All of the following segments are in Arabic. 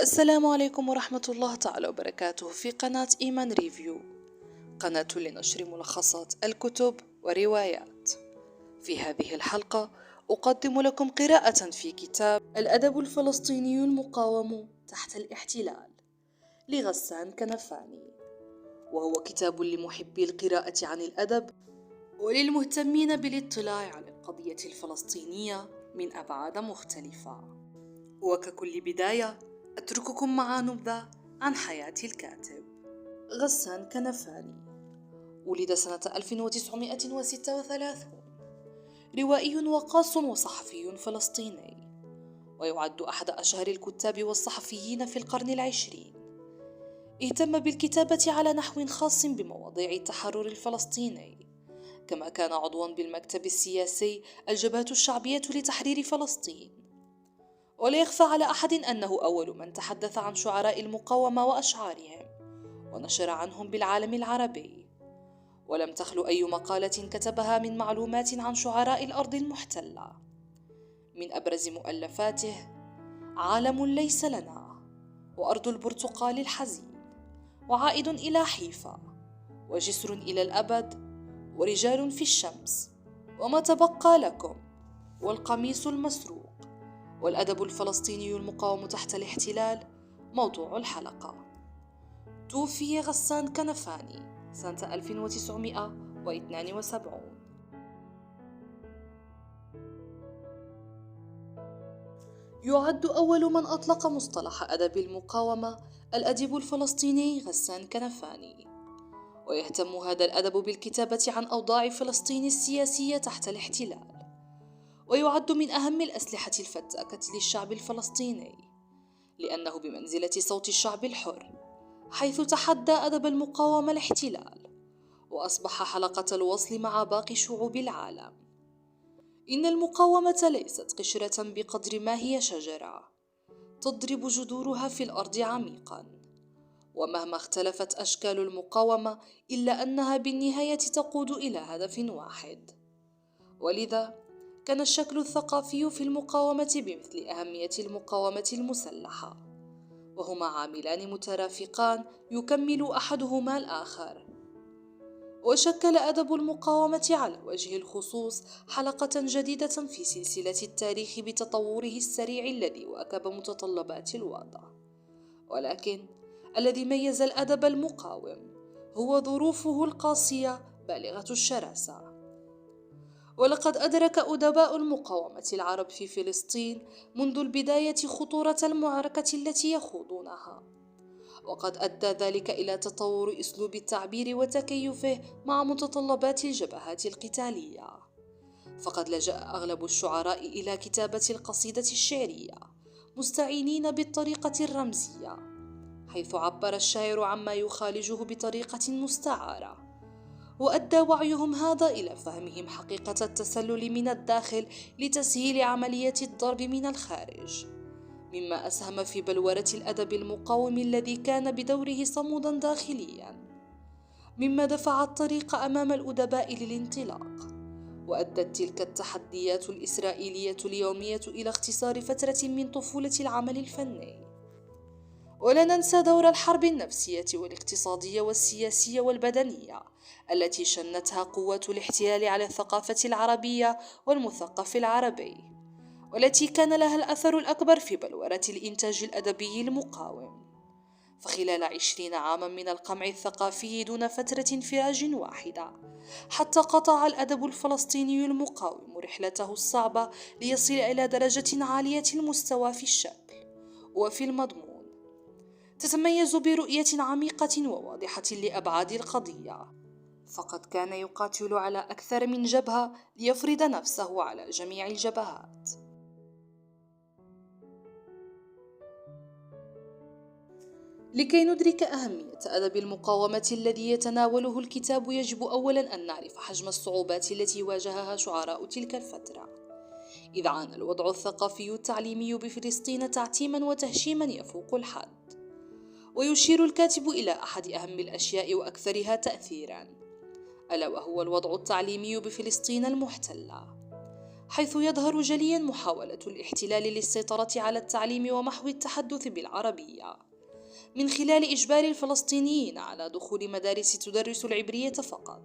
السلام عليكم ورحمة الله تعالى وبركاته في قناة إيمان ريفيو، قناة لنشر ملخصات الكتب وروايات. في هذه الحلقة أقدم لكم قراءة في كتاب الأدب الفلسطيني المقاوم تحت الاحتلال لغسان كنفاني، وهو كتاب لمحبي القراءة عن الأدب وللمهتمين بالاطلاع على القضية الفلسطينية من أبعاد مختلفة. وككل بداية أترككم مع نبذة عن حياة الكاتب. غسان كنفاني ولد سنة 1936، روائي وقاص وصحفي فلسطيني، ويعد أحد أشهر الكتاب والصحفيين في القرن العشرين. اهتم بالكتابة على نحو خاص بمواضيع التحرر الفلسطيني، كما كان عضوا بالمكتب السياسي الجبهة الشعبية لتحرير فلسطين. ولا يخفى على أحد أنه أول من تحدث عن شعراء المقاومة وأشعارهم ونشر عنهم بالعالم العربي، ولم تخلو أي مقالة كتبها من معلومات عن شعراء الأرض المحتلة. من أبرز مؤلفاته عالم ليس لنا، وأرض البرتقال الحزين، وعائد إلى حيفا، وجسر إلى الأبد، ورجال في الشمس، وما تبقى لكم، والقميص المسروق، والأدب الفلسطيني المقاوم تحت الاحتلال موضوع الحلقة. توفي غسان كنفاني سنة 1972. يعد أول من أطلق مصطلح أدب المقاومة الأديب الفلسطيني غسان كنفاني، ويهتم هذا الأدب بالكتابة عن أوضاع فلسطين السياسية تحت الاحتلال، ويعد من أهم الأسلحة الفتاكة للشعب الفلسطيني، لأنه بمنزلة صوت الشعب الحر، حيث تحدى أدب المقاومة الاحتلال، وأصبح حلقة الوصل مع باقي شعوب العالم. إن المقاومة ليست قشرة بقدر ما هي شجرة تضرب جذورها في الأرض عميقا، ومهما اختلفت أشكال المقاومة إلا أنها بالنهاية تقود إلى هدف واحد. ولذا كان الشكل الثقافي في المقاومة بمثل أهمية المقاومة المسلحة، وهما عاملان مترافقان يكمل أحدهما الآخر. وشكل أدب المقاومة على وجه الخصوص حلقة جديدة في سلسلة التاريخ بتطوره السريع الذي واكب متطلبات الوضع. ولكن الذي ميز الأدب المقاوم هو ظروفه القاسية بالغة الشراسة. ولقد أدرك أدباء المقاومة العرب في فلسطين منذ البداية خطورة المعركة التي يخوضونها، وقد أدى ذلك إلى تطور أسلوب التعبير وتكيفه مع متطلبات الجبهات القتالية. فقد لجأ أغلب الشعراء إلى كتابة القصيدة الشعرية مستعينين بالطريقة الرمزية، حيث عبر الشاعر عما يخالجه بطريقة مستعارة، وأدى وعيهم هذا إلى فهمهم حقيقة التسلل من الداخل لتسهيل عملية الضرب من الخارج، مما أسهم في بلورة الأدب المقاوم الذي كان بدوره صمودا داخليا، مما دفع الطريق أمام الأدباء للانطلاق. وأدت تلك التحديات الإسرائيلية اليومية إلى اختصار فترة من طفولة العمل الفني. ولا ننسى دور الحرب النفسية والاقتصادية والسياسية والبدنية التي شنتها قوات الاحتلال على الثقافة العربية والمثقف العربي، والتي كان لها الأثر الأكبر في بلورة الإنتاج الأدبي المقاوم. فخلال 20 عاما من القمع الثقافي دون فترة انفراج واحدة، حتى قطع الأدب الفلسطيني المقاوم رحلته الصعبة ليصل إلى درجة عالية المستوى في الشكل وفي المضمون، تتميز برؤية عميقة وواضحة لأبعاد القضية. فقد كان يقاتل على أكثر من جبهة ليفرض نفسه على جميع الجبهات. لكي ندرك أهمية أدب المقاومة الذي يتناوله الكتاب، يجب أولاً أن نعرف حجم الصعوبات التي واجهها شعراء تلك الفترة، إذ عانى الوضع الثقافي التعليمي بفلسطين تعتيماً وتهشيماً يفوق الحد. ويشير الكاتب إلى أحد أهم الأشياء حيث يظهر جليا محاولة الاحتلال للسيطرة على التعليم ومحو التحدث بالعربية من خلال إجبار الفلسطينيين على دخول مدارس تدرس العبرية فقط،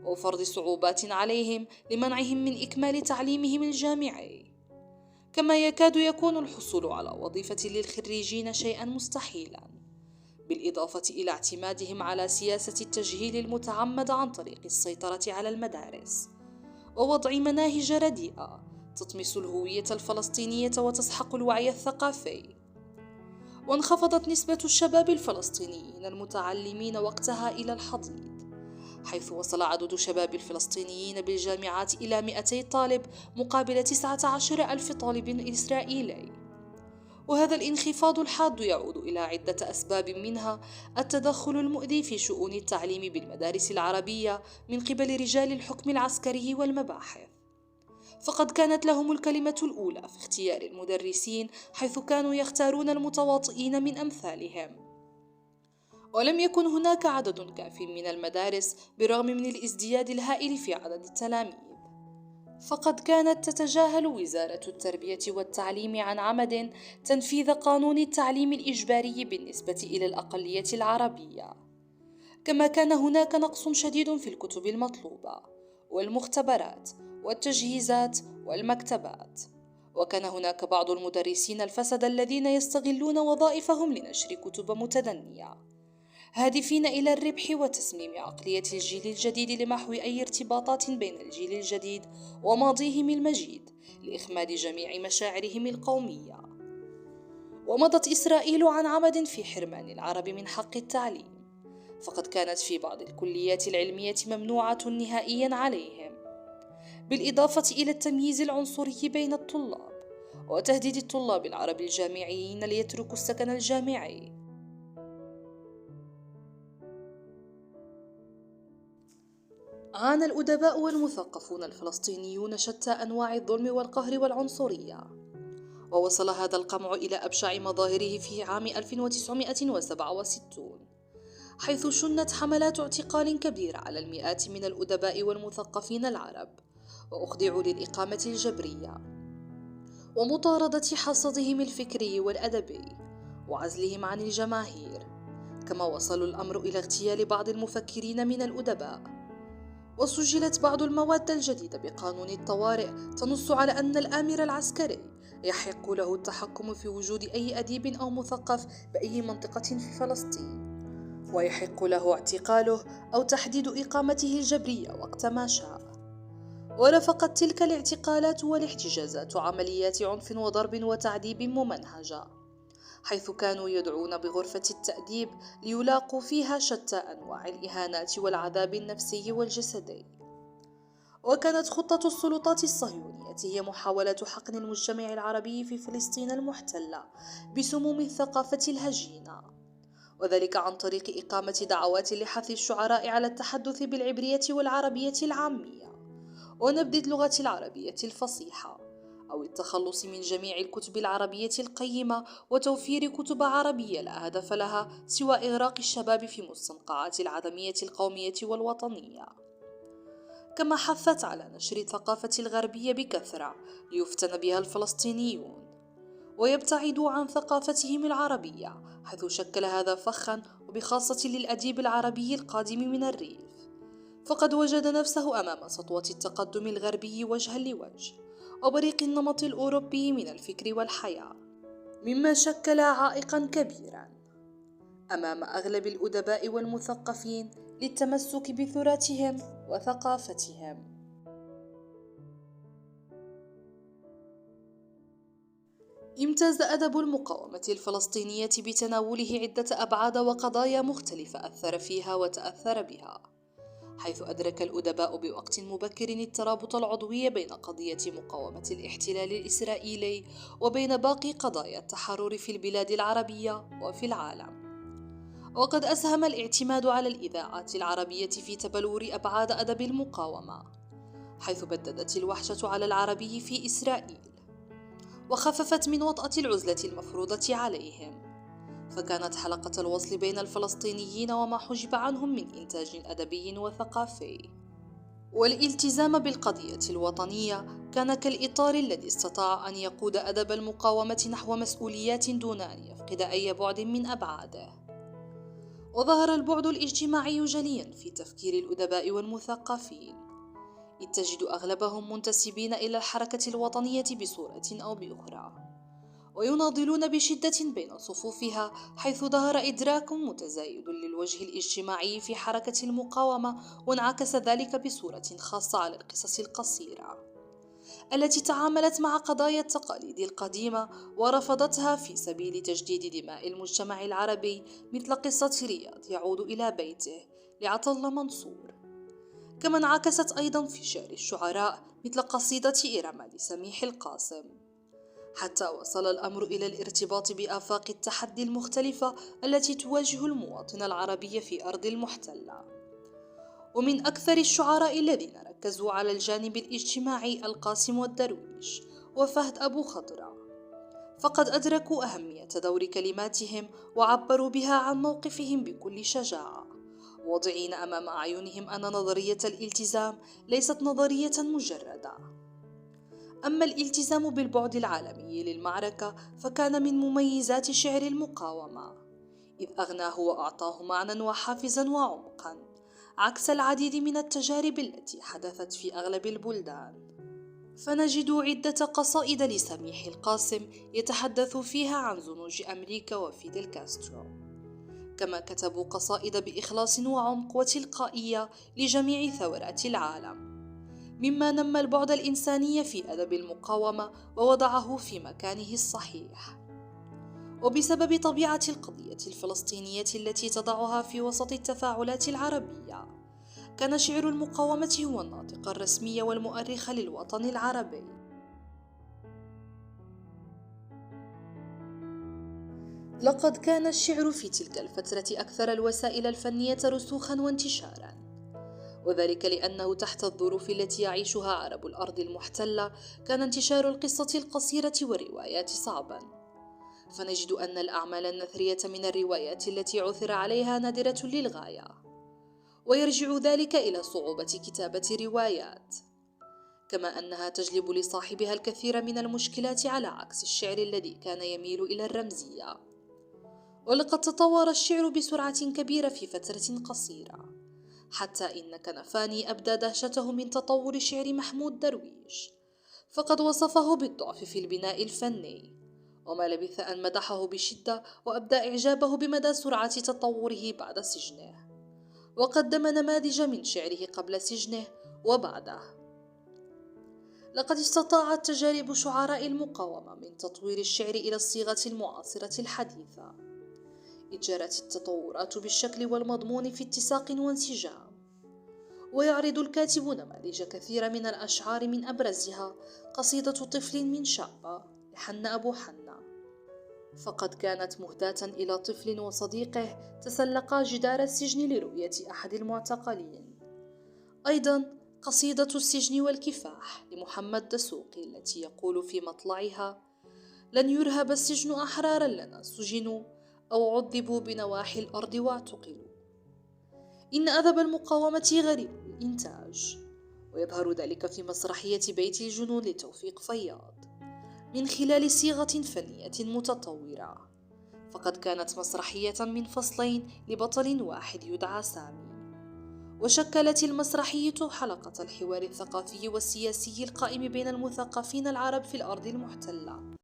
وفرض صعوبات عليهم لمنعهم من إكمال تعليمهم الجامعي. كما يكاد يكون الحصول على وظيفة للخريجين شيئا مستحيلا، بالإضافة إلى اعتمادهم على سياسة التجهيل المتعمد عن طريق السيطرة على المدارس ووضع مناهج رديئة تطمس الهوية الفلسطينية وتسحق الوعي الثقافي. وانخفضت نسبة الشباب الفلسطينيين المتعلمين وقتها إلى الحضيض، حيث وصل عدد شباب الفلسطينيين بالجامعات إلى 200 طالب مقابل 19,000 طالب إسرائيلي. وهذا الانخفاض الحاد يعود إلى عدة أسباب، منها التدخل المؤذي في شؤون التعليم بالمدارس العربية من قبل رجال الحكم العسكري والمباحث، فقد كانت لهم الكلمة الأولى في اختيار المدرسين، حيث كانوا يختارون المتواطئين من أمثالهم. ولم يكن هناك عدد كاف من المدارس بالرغم من الازدياد الهائل في عدد التلاميذ، فقد كانت تتجاهل وزارة التربية والتعليم عن عمد تنفيذ قانون التعليم الإجباري بالنسبة إلى الأقلية العربية. كما كان هناك نقص شديد في الكتب المطلوبة والمختبرات والتجهيزات والمكتبات، وكان هناك بعض المدرسين الفسد الذين يستغلون وظائفهم لنشر كتب متدنية، هادفين إلى الربح وتسميم عقلية الجيل الجديد لمحو أي ارتباطات بين الجيل الجديد وماضيهم المجيد لإخماد جميع مشاعرهم القومية. ومضت إسرائيل عن عمد في حرمان العرب من حق التعليم، فقد كانت في بعض الكليات العلمية ممنوعة نهائيا عليهم، بالإضافة إلى التمييز العنصري بين الطلاب وتهديد الطلاب العرب الجامعيين ليتركوا السكن الجامعي. عانى الأدباء والمثقفون الفلسطينيون شتى أنواع الظلم والقهر والعنصرية، ووصل هذا القمع إلى أبشع مظاهره في عام 1967، حيث شنت حملات اعتقال كبيرة على المئات من الأدباء والمثقفين العرب، وأخضعوا للإقامة الجبرية ومطاردة حصدهم الفكري والأدبي وعزلهم عن الجماهير. كما وصل الأمر إلى اغتيال بعض المفكرين من الأدباء، وسجلت بعض المواد الجديدة بقانون الطوارئ تنص على أن الآمر العسكري يحق له التحكم في وجود أي أديب أو مثقف بأي منطقة في فلسطين، ويحق له اعتقاله أو تحديد إقامته الجبرية وقت ما شاء. ورافقت تلك الاعتقالات والاحتجازات عمليات عنف وضرب وتعذيب ممنهجة، حيث كانوا يدعون بغرفة التأديب ليلاقوا فيها شتى أنواع الإهانات والعذاب النفسي والجسدي. وكانت خطة السلطات الصهيونية هي محاولة حقن المجتمع العربي في فلسطين المحتلة بسموم الثقافة الهجينة، وذلك عن طريق إقامة دعوات لحث الشعراء على التحدث بالعبرية والعربية العامية ونبذ اللغة العربية الفصيحة، أو التخلص من جميع الكتب العربية القيمة وتوفير كتب عربية لا هدف لها سوى إغراق الشباب في مستنقعات العدمية القومية والوطنية. كما حثت على نشر الثقافة الغربية بكثرة ليفتن بها الفلسطينيون ويبتعدوا عن ثقافتهم العربية، حيث شكل هذا فخا وبخاصة للأديب العربي القادم من الريف، فقد وجد نفسه أمام سطوة التقدم الغربي وجها لوجه وبريق النمط الأوروبي من الفكر والحياة، مما شكل عائقا كبيرا أمام أغلب الأدباء والمثقفين للتمسك بتراثهم وثقافتهم. امتاز أدب المقاومة الفلسطينية بتناوله عدة أبعاد وقضايا مختلفة أثر فيها وتأثر بها، حيث أدرك الأدباء بوقت مبكر الترابط العضوي بين قضية مقاومة الاحتلال الإسرائيلي وبين باقي قضايا التحرر في البلاد العربية وفي العالم. وقد أسهم الاعتماد على الإذاعات العربية في تبلور أبعاد أدب المقاومة، حيث بددت الوحشة على العربي في إسرائيل وخففت من وطأة العزلة المفروضة عليهم، فكانت حلقة الوصل بين الفلسطينيين وما حجب عنهم من إنتاج أدبي وثقافي. والالتزام بالقضية الوطنية كان كالإطار الذي استطاع أن يقود أدب المقاومة نحو مسؤوليات دون أن يفقد أي بعد من أبعاده. وظهر البعد الاجتماعي جليا في تفكير الأدباء والمثقفين، إذ تجد أغلبهم منتسبين إلى الحركة الوطنية بصورة أو بأخرى، ويناضلون بشدة بين صفوفها، حيث ظهر إدراك متزايد للوجه الاجتماعي في حركة المقاومة، وانعكس ذلك بصورة خاصة على القصص القصيرة التي تعاملت مع قضايا التقاليد القديمة ورفضتها في سبيل تجديد دماء المجتمع العربي، مثل قصة رياض يعود إلى بيته لعطلة منصور. كما انعكست أيضا في شعر الشعراء مثل قصيدة إرم لسميح القاسم، حتى وصل الأمر إلى الارتباط بآفاق التحدي المختلفة التي تواجه المواطن العربي في أرض المحتلة. ومن أكثر الشعراء الذين ركزوا على الجانب الاجتماعي القاسم والدرويش وفهد أبو خضرة، فقد أدركوا أهمية دور كلماتهم وعبروا بها عن موقفهم بكل شجاعة، واضعين أمام أعينهم أن نظرية الالتزام ليست نظرية مجردة. أما الالتزام بالبعد العالمي للمعركة فكان من مميزات شعر المقاومة، إذ أغناه وأعطاه معنى وحافزا وعمقا، عكس العديد من التجارب التي حدثت في أغلب البلدان. فنجد عدة قصائد لسميح القاسم يتحدث فيها عن زنوج أمريكا وفيدل كاسترو، كما كتبوا قصائد بإخلاص وعمق وتلقائية لجميع ثورات العالم، مما نمى البعد الإنساني في أدب المقاومة ووضعه في مكانه الصحيح. وبسبب طبيعة القضية الفلسطينية التي تضعها في وسط التفاعلات العربية، كان شعر المقاومة هو الناطق الرسمي والمؤرخ للوطن العربي. لقد كان الشعر في تلك الفترة أكثر الوسائل الفنية رسوخا وانتشارا، وذلك لأنه تحت الظروف التي يعيشها عرب الأرض المحتلة كان انتشار القصة القصيرة والروايات صعبا. فنجد أن الأعمال النثرية من الروايات التي عثر عليها نادرة للغاية، ويرجع ذلك إلى صعوبة كتابة روايات، كما أنها تجلب لصاحبها الكثير من المشكلات على عكس الشعر الذي كان يميل إلى الرمزية. ولقد تطور الشعر بسرعة كبيرة في فترة قصيرة، حتى إن كنفاني أبدى دهشته من تطور شعر محمود درويش، فقد وصفه بالضعف في البناء الفني، وما لبث أن مدحه بشدة وأبدى إعجابه بمدى سرعة تطوره بعد سجنه، وقدم نماذج من شعره قبل سجنه وبعده. لقد استطاعت تجارب شعراء المقاومة من تطوير الشعر إلى الصيغة المعاصرة الحديثة، إذ جرت التطورات بالشكل والمضمون في اتساق وانسجام. ويعرض الكاتب نماذج كثيرة من الأشعار، من أبرزها قصيدة طفل من شابة لحنا أبو حنا، فقد كانت مهداة إلى طفل وصديقه تسلقا جدار السجن لرؤية أحد المعتقلين. أيضا قصيدة السجن والكفاح لمحمد دسوقي التي يقول في مطلعها: لن يرهب السجن أحرارا لنا سجنوا أو عذبوا بنواحي الأرض واعتقلوا. إن أدب المقاومة غريب الإنتاج، ويظهر ذلك في مسرحية بيت الجنون لتوفيق فياض من خلال صيغة فنية متطورة، فقد كانت مسرحية من فصلين لبطل واحد يدعى سامي، وشكلت المسرحية حلقة الحوار الثقافي والسياسي القائم بين المثقفين العرب في الأرض المحتلة.